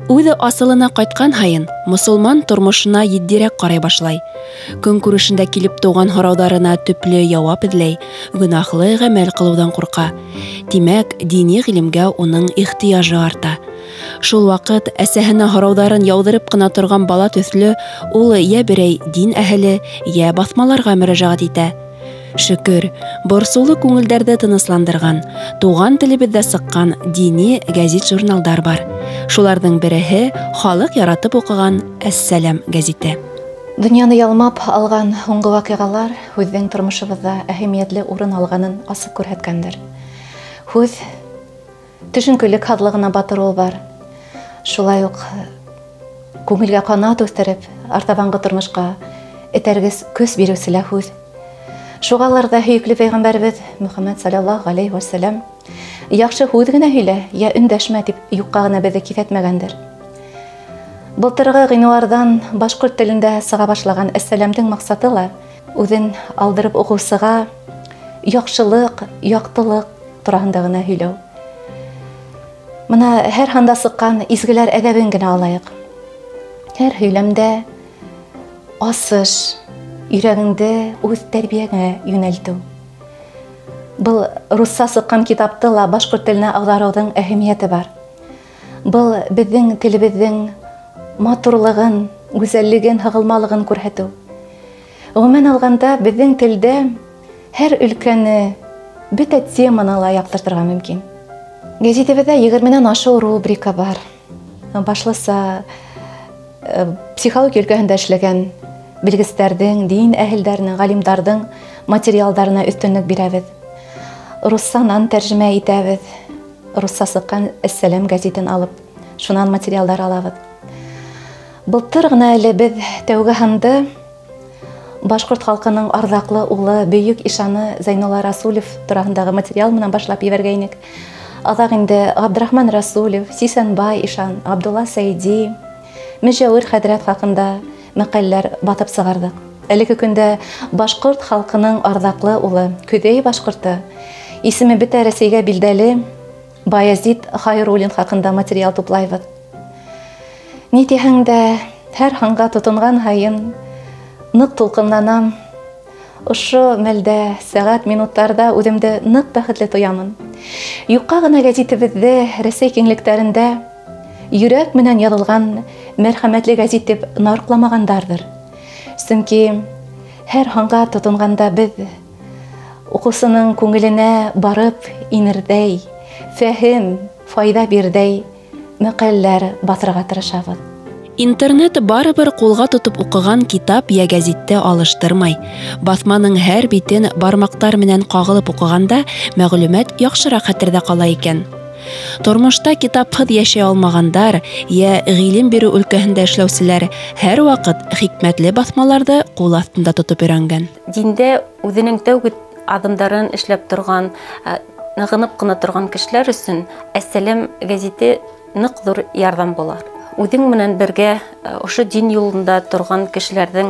Үҙе асылына ҡайтҡан һайын, мосолман тормошона етдирәк ҡарай башлай. Көн күрешендә килеп тыуған һорауҙарына төплө яуап эҙләй, гөнаһлы ғәмәл ҡылыуҙан ҡурҡа. Тимәк, дини ғилемгә уның ихтыяжы арта. Шул ваҡыт әсәһенә һорауҙарын яуҙырып ҡына торған бала төҫлө, ул йә берәй дин әһеле, йә баҫмаларға мөрәжәғәт итә. Шөкөр, борсоулы күңелдәрҙе тынысландырған, туған телебеҙҙә сыҡҡан дини гәзит-журналдар бар. Шуларҙың береһе халыҡ яратып уҡыған «Әс-Сәләм» гәзите. Донъяны ялмап алған һуңғы ваҡиғалар һүҙҙең тормошыбыҙҙа әһәмиәтле урын алғанын асыҡ күрһәткәндер. Һүҙ төшөнкөлөк һаҙлығына батырыу бар. Шулай уҡ күңелгә ҡанат үҫтереп, артабанғы тормошҡа этәргес көс биреүсе лә һүҙ. Шуғалыр да һөйөклө пәйғәмбәрбеҙ Мөхәммәд саллаллаһу алейхи ва сәләм яҡшы һүҙ генә һөйлә, йә өндәшмә тип юҡҡа ғына беҙҙе киҫәтмәгәндер. Былтырғы ғинуарҙан башҡорт телендә сыға башлаған «Әс-Сәләмдең» маҡсаты ла үҙен алдырып уҡыусыға яҡшылыҡ, яҡтылыҡ тураһында ғына һөйләү. Мына һәр һанда сыҡҡан изгеләр әҙәбен генә алайыҡ. Һәр һөйләмдә асыш, йөрәгеңде үҙ тәрбиәңә йүнәлтеү. Был русса сыҡҡан китапты ла башҡорт теленә ауҙарыуҙың әһәмиәте бар. Был беҙҙең телебеҙҙең матурлығын, гүзәллеген, һығылмалығын күрһәтеү. Ғөмүмән алғанда беҙҙең телдә һәр өлкәне, бөтә теманы ла яҡтыртырға мөмкин. Гәзитебеҙҙә 20-нән ашыу рубрика бар. Башлыса психология өлкәһендә эшләгән белгестәрҙең, дин әһелдәренең, ғалимдарҙың материалдарына өҫтөнлөк бирәбеҙ. Руссанан тәржемә итәбеҙ. Русса сыҡҡан «Әс-Сәләм» гәзитен алып, шунан материалдар алабыҙ. Былтыр ғына әле беҙ тәүге һанды башҡорт халҡының арҙаҡлы улы, бөйөк ишаны Зәйнулла Расулев тураһындағы материал менән башлап ебәргәйнек. Аҙаҡ инде Ғабдрахман Расулев, Сисәнбай ишан, Абдулла Сәйди, Межәүир хәҙрәт хаҡында мәҡәләләр батып сығарҙык. Әлеге көндә башҡорт халҡының арҙаҡлы улы, Көҙәй башҡорты, исеме бөтә Рәсәйгә билдәле Баязит Хайруллин хаҡында материал туплайбыҙ. Ни тиһәң дә, һәр һанға тотонған һайын ныҡ тулҡынланам. Ошо мәлдә, сәғәт, минуттарда үҙемде ныҡ бәхетле тоямын. Юҡҡа ғына гәзитебеҙҙе Рәсәй киңлектәрендә йөрәк менән яҙылған мәрхәмәтле гәзит дип нарҡламағандарҙыр. Сөнки һәр һанға тотонғанда беҙ уҡыусының күңеленә барып инерҙәй, фәһем, файҙа бирҙәй мәҡәләләр баҫырға тырышабыҙ. Интернет барыбер ҡулға тотоп уҡыған китап йә гәзитте алыштырмай. Баҫманың һәр битен бармаҡтар менән ҡағылып уҡығанда мәғлүмәт яҡшыраҡ хәтерҙә ҡала икән. Тормошта китапһыҙ йәшәй алмағандар йә ғилем биреү өлкәһендә эшләүселәр һәр ваҡыт хикмәтле баҫмаларҙы ҡул аҫтында тотоп өйрәнгән. Диндә үҙенең тәүге аҙымдарын эшләп торған, нығынып ҡына торған кешеләр өсөн «Әс-Сәләм» гәзите ныҡ ҙур ярҙам булар. Үҙең менән бергә ошо дин юлында торған кешеләрҙең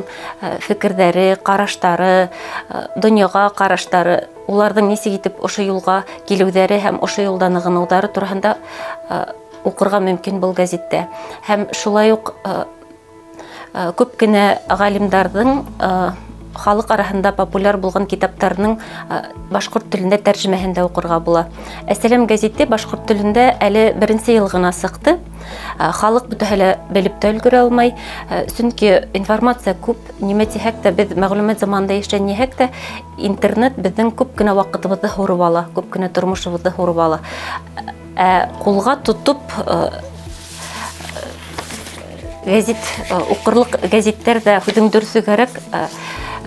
фекерҙәре, ҡараштары, донъяға ҡараштары, уларҙың нисек итеп ошо юлға килеүҙәре һәм ошо юлда нығыныуҙары тураһында уҡырға мөмкин был гәзиттә. Һәм шулай уҡ күп кенә ғалимдарҙың халыҡ араһында популяр булған китаптарының башҡорт телендә тәржемәһен дә уҡырға була. «Әс-Сәләм» гәзите башҡорт телендә әле 1-нче йыл ғына сыҡты. Халыҡ бөтәһе лә белеп тә өлгөрә алмай. Сөнки информация күп, нимә тиһәк тә, беҙ мәғлүмәт заманында йәшәнһәк тә, интернет беҙҙең күп кенә ваҡытыбыҙҙы һурып ала, күп кенә тормошыбыҙҙы һурып ала. Ҡулға тотоп гәзит, уҡырлыҡ гәзиттәр ҙә һүҙең дөрөҫөгәрәк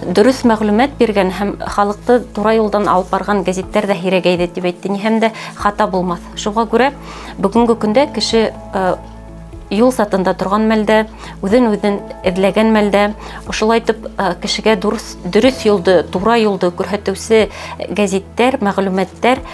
дөрөҫ мәғлүмәт биргән һәм халыҡты тура юлдан алып барған гәзиттәр ҙә һирәгәйҙе тип әйтте. Һәм дә хата булмаҫ. Шуға күрә бөгөнгө көндә кеше юл сатында торған мәлдә, үҙен эҙләгән мәлдә, ошолай итеп кешегә дөрөҫ юлды, тура юлды күрһәтеүсе гәзиттәр, мәғлүмәттәр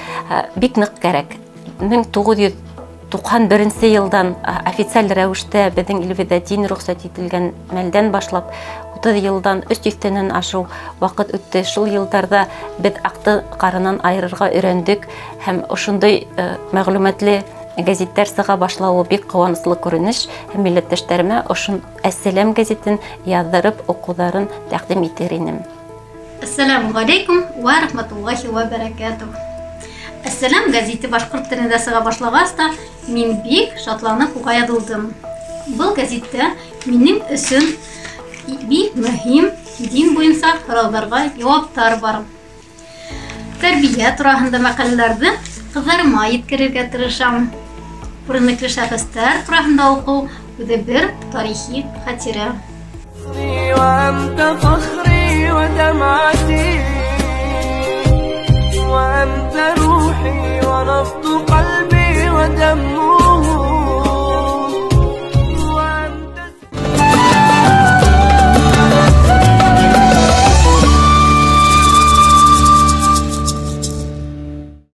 бик ныҡ кәрәк. 1991 йылдан официаль рәүештә беҙҙең илебеҙҙә дин рөхсәт ителгән мәлдән башлап 30 елдан өстүстенен ашу вакыт үтте. Шул елдарда без акты карынан айырырга өйрәндек һәм ошондой мәгълүматлы газеттер сыга башлауы бик куанычлы күренеш. Һәм милләттәшләремә ошон Әссәлам газетен яздырып укуларын тәкъдим итер идем. Ассаламу алейкум ва рахматуллахи ва баракатух. Әссәлам газеты башкорт телендә сыга башлагач та мин бик шатланып укый язылдым. Бұл газетте минем өчен бик мөһим дин буенча сорауларга җаваплар бар. Тәрбия турында мәкаләләрне кызларыма yetkерергә тырышам. Күренекле шәхестәр турында уку үзе бер тарихи хатирә.